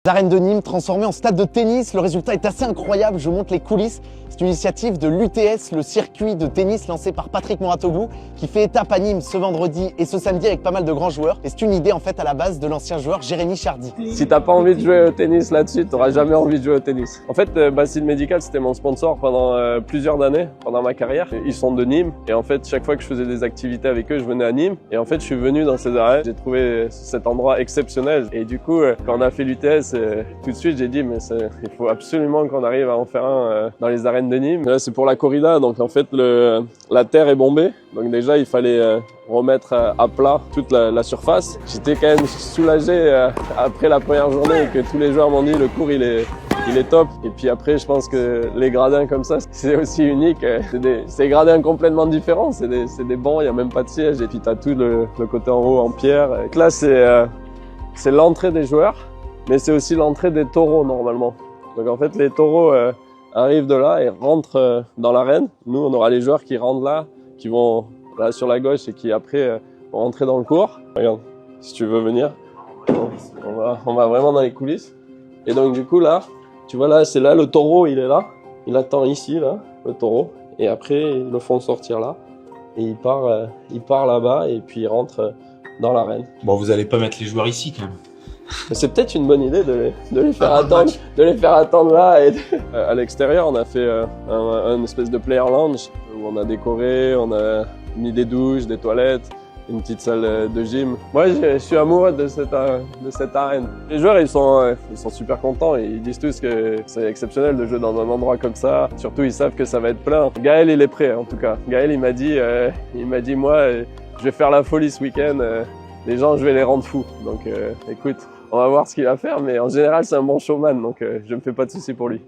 Arènes de Nîmes transformées en stade de tennis, le résultat est assez incroyable, je montre les coulisses. C'est une initiative de l'UTS, le circuit de tennis lancé par Patrick Mouratoglou, qui fait étape à Nîmes ce vendredi et ce samedi avec pas mal de grands joueurs. Et c'est une idée en fait à la base de l'ancien joueur Jérémy Chardy. Si t'as pas envie de jouer au tennis là-dessus, t'auras jamais envie de jouer au tennis. En fait, Bastille Medical, c'était mon sponsor pendant plusieurs années, pendant ma carrière. Ils sont de Nîmes et en fait, chaque fois que je faisais des activités avec eux, je venais à Nîmes. Et en fait, je suis venu dans ces arènes. J'ai trouvé cet endroit exceptionnel. Et du coup, quand on a fait l'UTS, tout de suite, j'ai dit, mais il faut absolument qu'on arrive à en faire un dans les arènes de Nîmes. Là, c'est pour la corrida, donc en fait, la terre est bombée. Donc déjà, il fallait remettre à plat toute la surface. J'étais quand même soulagé après la première journée que tous les joueurs m'ont dit le cours il est top. Et puis après, je pense que les gradins comme ça, c'est aussi unique. C'est des gradins complètement différents. C'est des bancs, il n'y a même pas de siège. Et puis tu as tout le côté en haut en pierre. Et là, c'est l'entrée des joueurs, mais c'est aussi l'entrée des taureaux normalement. Donc en fait, les taureaux arrivent de là et rentrent dans l'arène. Nous, on aura les joueurs qui rentrent là, qui vont là sur la gauche et qui après vont rentrer dans le cours. Regarde, si tu veux venir, on va vraiment dans les coulisses. Et donc du coup là, tu vois là, c'est là le taureau, il est là. Il attend ici là, le taureau. Et après, ils le font sortir là. Et il part là-bas et puis il rentre dans l'arène. Bon, vous allez pas mettre les joueurs ici quand même. C'est peut-être une bonne idée de les faire attendre là. Et à l'extérieur, on a fait un espèce de player lounge où on a décoré, on a mis des douches, des toilettes, une petite salle de gym. Moi, je suis amoureux de cette arène. Les joueurs, ils sont super contents et ils disent tous que c'est exceptionnel de jouer dans un endroit comme ça. Surtout, ils savent que ça va être plein. Gaël, il est prêt en tout cas. Gaël, il m'a dit, moi, je vais faire la folie ce week-end. Les gens, je vais les rendre fous. Donc, écoute, on va voir ce qu'il va faire, mais en général, c'est un bon showman, donc je me fais pas de soucis pour lui.